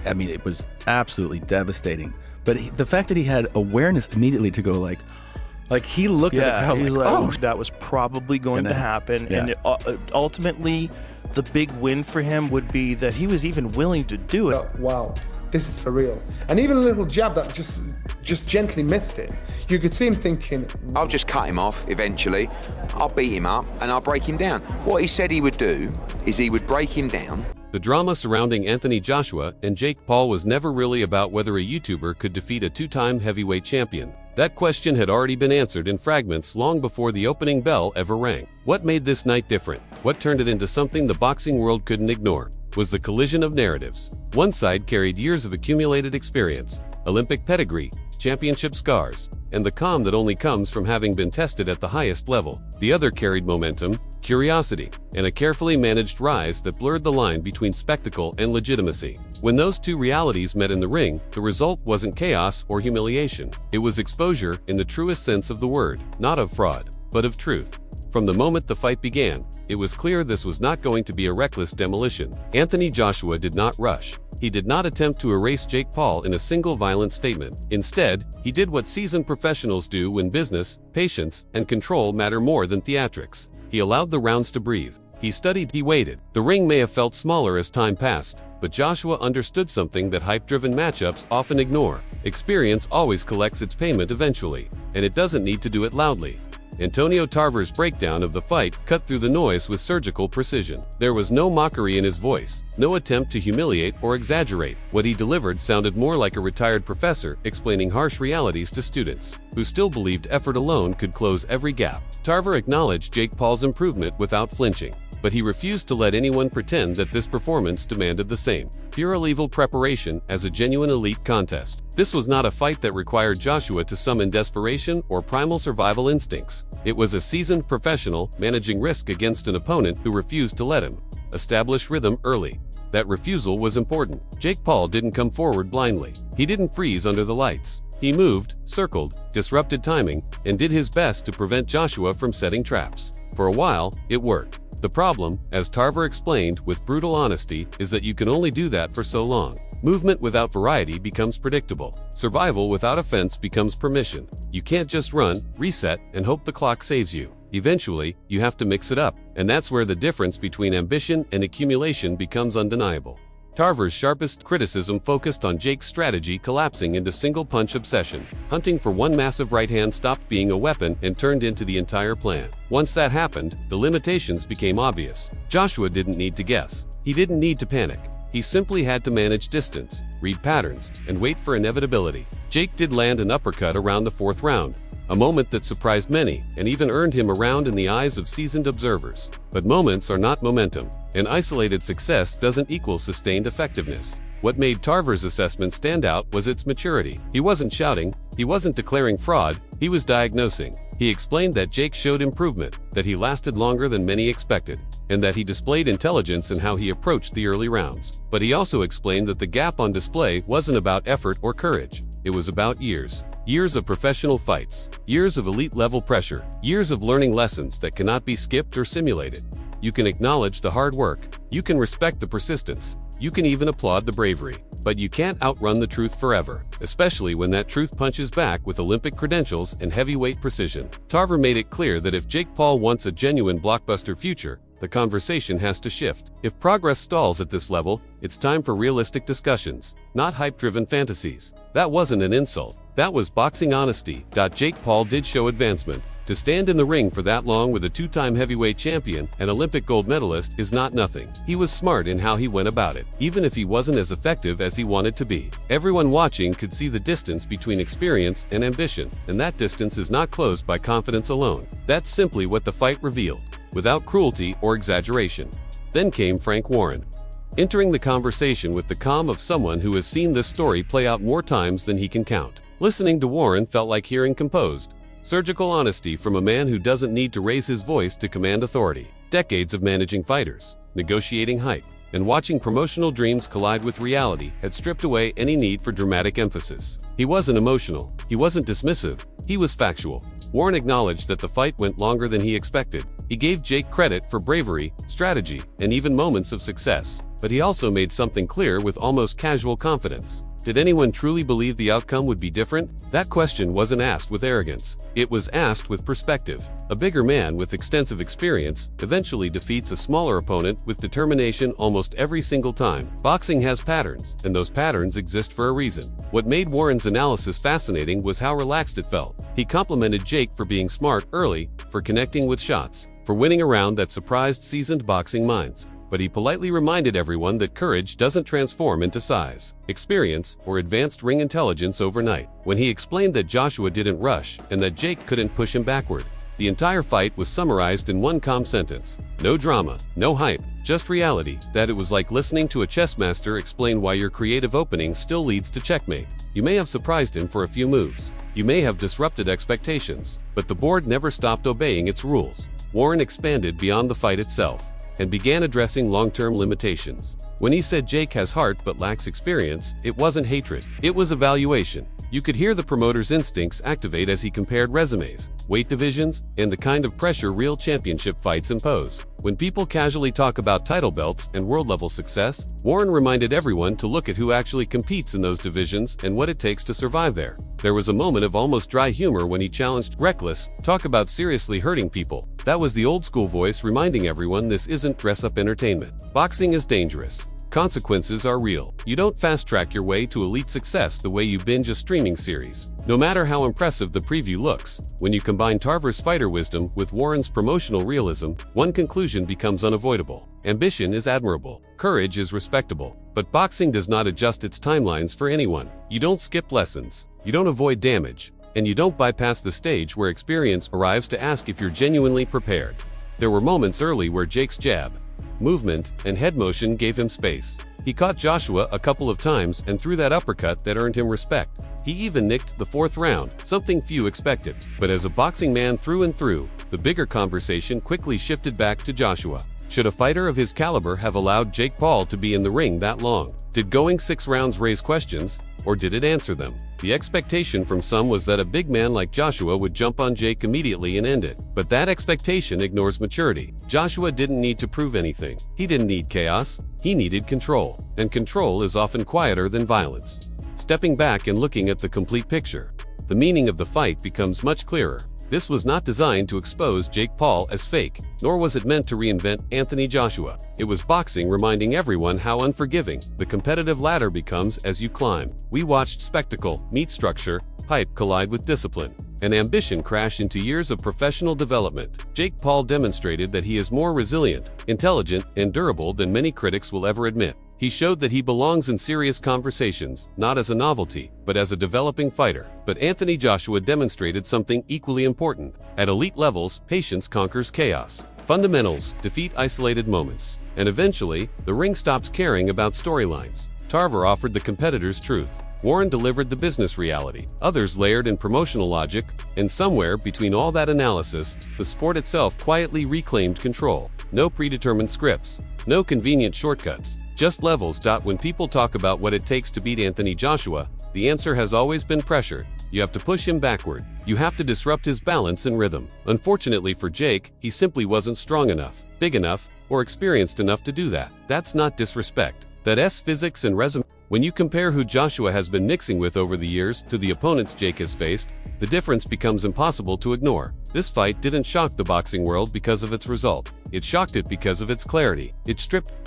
I mean, it was absolutely devastating. But the fact that he had awareness immediately to go like he looked at the crowd he's like, oh, that was probably going to happen. Yeah. And ultimately, the big win for him would be that he was even willing to do it. Oh, wow, this is for real. And even a little jab that just gently missed him. You could see him thinking, I'll just cut him off eventually. I'll beat him up and I'll break him down. What he said he would do is he would break him down. The drama surrounding Anthony Joshua and Jake Paul was never really about whether a YouTuber could defeat a two-time heavyweight champion. That question had already been answered in fragments long before the opening bell ever rang. What made this night different? What turned it into something the boxing world couldn't ignore? Was the collision of narratives. One side carried years of accumulated experience, Olympic pedigree, championship scars, and the calm that only comes from having been tested at the highest level. The other carried momentum, curiosity, and a carefully managed rise that blurred the line between spectacle and legitimacy. When those two realities met in the ring, the result wasn't chaos or humiliation. It was exposure in the truest sense of the word, not of fraud, but of truth. From the moment the fight began, it was clear this was not going to be a reckless demolition. Anthony Joshua did not rush. He did not attempt to erase Jake Paul in a single violent statement. Instead, he did what seasoned professionals do when business, patience, and control matter more than theatrics. He allowed the rounds to breathe. He studied, he waited. The ring may have felt smaller as time passed, but Joshua understood something that hype-driven matchups often ignore. Experience always collects its payment eventually, and it doesn't need to do it loudly. Antonio Tarver's breakdown of the fight cut through the noise with surgical precision. There was no mockery in his voice, no attempt to humiliate or exaggerate. What he delivered sounded more like a retired professor explaining harsh realities to students, who still believed effort alone could close every gap. Tarver acknowledged Jake Paul's improvement without flinching, but he refused to let anyone pretend that this performance demanded the same puerile preparation as a genuine elite contest. This was not a fight that required Joshua to summon desperation or primal survival instincts. It was a seasoned professional managing risk against an opponent who refused to let him establish rhythm early. That refusal was important. Jake Paul didn't come forward blindly. He didn't freeze under the lights. He moved, circled, disrupted timing, and did his best to prevent Joshua from setting traps. For a while, it worked. The problem, as Tarver explained with brutal honesty, is that you can only do that for so long. Movement without variety becomes predictable. Survival without offense becomes permission. You can't just run, reset, and hope the clock saves you. Eventually, you have to mix it up, and that's where the difference between ambition and accumulation becomes undeniable. Tarver's sharpest criticism focused on Jake's strategy collapsing into single-punch obsession. Hunting for one massive right hand stopped being a weapon and turned into the entire plan. Once that happened, the limitations became obvious. Joshua didn't need to guess. He didn't need to panic. He simply had to manage distance, read patterns, and wait for inevitability. Jake did land an uppercut around the fourth round, a moment that surprised many and even earned him a round in the eyes of seasoned observers. But moments are not momentum. An isolated success doesn't equal sustained effectiveness. What made Tarver's assessment stand out was its maturity. He wasn't shouting, he wasn't declaring fraud, he was diagnosing. He explained that Jake showed improvement, that he lasted longer than many expected, and that he displayed intelligence in how he approached the early rounds. But he also explained that the gap on display wasn't about effort or courage. It was about years. Years of professional fights, years of elite-level pressure, years of learning lessons that cannot be skipped or simulated. You can acknowledge the hard work, you can respect the persistence, you can even applaud the bravery, but you can't outrun the truth forever, especially when that truth punches back with Olympic credentials and heavyweight precision. Tarver made it clear that if Jake Paul wants a genuine blockbuster future, the conversation has to shift. If progress stalls at this level, it's time for realistic discussions, not hype-driven fantasies. That wasn't an insult. That was boxing honesty. Jake Paul did show advancement. To stand in the ring for that long with a two-time heavyweight champion and Olympic gold medalist is not nothing. He was smart in how he went about it, even if he wasn't as effective as he wanted to be. Everyone watching could see the distance between experience and ambition, and that distance is not closed by confidence alone. That's simply what the fight revealed, without cruelty or exaggeration. Then came Frank Warren, entering the conversation with the calm of someone who has seen this story play out more times than he can count. Listening to Warren felt like hearing composed, surgical honesty from a man who doesn't need to raise his voice to command authority. Decades of managing fighters, negotiating hype, and watching promotional dreams collide with reality had stripped away any need for dramatic emphasis. He wasn't emotional, he wasn't dismissive, he was factual. Warren acknowledged that the fight went longer than he expected. He gave Jake credit for bravery, strategy, and even moments of success. but he also made something clear with almost casual confidence. Did anyone truly believe the outcome would be different? That question wasn't asked with arrogance. It was asked with perspective. A bigger man with extensive experience eventually defeats a smaller opponent with determination almost every single time. Boxing has patterns, and those patterns exist for a reason. What made Warren's analysis fascinating was how relaxed it felt. He complimented Jake for being smart early, for connecting with shots, for winning a round that surprised seasoned boxing minds. But he politely reminded everyone that courage doesn't transform into size, experience, or advanced ring intelligence overnight. When he explained that Joshua didn't rush and that Jake couldn't push him backward, the entire fight was summarized in one calm sentence. No drama, no hype, just reality. That it was like listening to a chess master explain why your creative opening still leads to checkmate. You may have surprised him for a few moves. You may have disrupted expectations, but the board never stopped obeying its rules. Warren expanded beyond the fight itself and began addressing long-term limitations. When he said Jake has heart but lacks experience, it wasn't hatred, it was evaluation. You could hear the promoter's instincts activate as he compared resumes, weight divisions, and the kind of pressure real championship fights impose. When people casually talk about title belts and world-level success, Warren reminded everyone to look at who actually competes in those divisions and what it takes to survive there. There was a moment of almost dry humor when he challenged "Reckless, talk about seriously hurting people." That was the old-school voice reminding everyone this isn't dress-up entertainment. Boxing is dangerous. Consequences are real. You don't fast-track your way to elite success the way you binge a streaming series. No matter how impressive the preview looks, when you combine Tarver's fighter wisdom with Warren's promotional realism, one conclusion becomes unavoidable. Ambition is admirable. Courage is respectable. But boxing does not adjust its timelines for anyone. You don't skip lessons. You don't avoid damage. And you don't bypass the stage where experience arrives to ask if you're genuinely prepared. There were moments early where Jake's jab, movement, and head motion gave him space. He caught Joshua a couple of times and threw that uppercut that earned him respect. He even nicked the fourth round, something few expected. But as a boxing man through and through, the bigger conversation quickly shifted back to Joshua. Should a fighter of his caliber have allowed Jake Paul to be in the ring that long? Did going 6 rounds raise questions, or did it answer them? The expectation from some was that a big man like Joshua would jump on Jake immediately and end it. But that expectation ignores maturity. Joshua didn't need to prove anything. He didn't need chaos. He needed control. And control is often quieter than violence. Stepping back and looking at the complete picture, the meaning of the fight becomes much clearer. This was not designed to expose Jake Paul as fake, nor was it meant to reinvent Anthony Joshua. It was boxing reminding everyone how unforgiving the competitive ladder becomes as you climb. We watched spectacle meet structure, hype collide with discipline, and ambition crash into years of professional development. Jake Paul demonstrated that he is more resilient, intelligent, and durable than many critics will ever admit. He showed that he belongs in serious conversations, not as a novelty, but as a developing fighter. But Anthony Joshua demonstrated something equally important. At elite levels, patience conquers chaos. Fundamentals defeat isolated moments. And eventually, the ring stops caring about storylines. Tarver offered the competitor's truth. Warren delivered the business reality. Others layered in promotional logic, and somewhere between all that analysis, the sport itself quietly reclaimed control. No predetermined scripts. No convenient shortcuts. Just levels. When people talk about what it takes to beat Anthony Joshua, the answer has always been pressure. You have to push him backward. You have to disrupt his balance and rhythm. Unfortunately for Jake, he simply wasn't strong enough, big enough, or experienced enough to do that. That's not disrespect. That's physics and resume. When you compare who Joshua has been mixing with over the years to the opponents Jake has faced, the difference becomes impossible to ignore. This fight didn't shock the boxing world because of its result. It shocked it because of its clarity. It stripped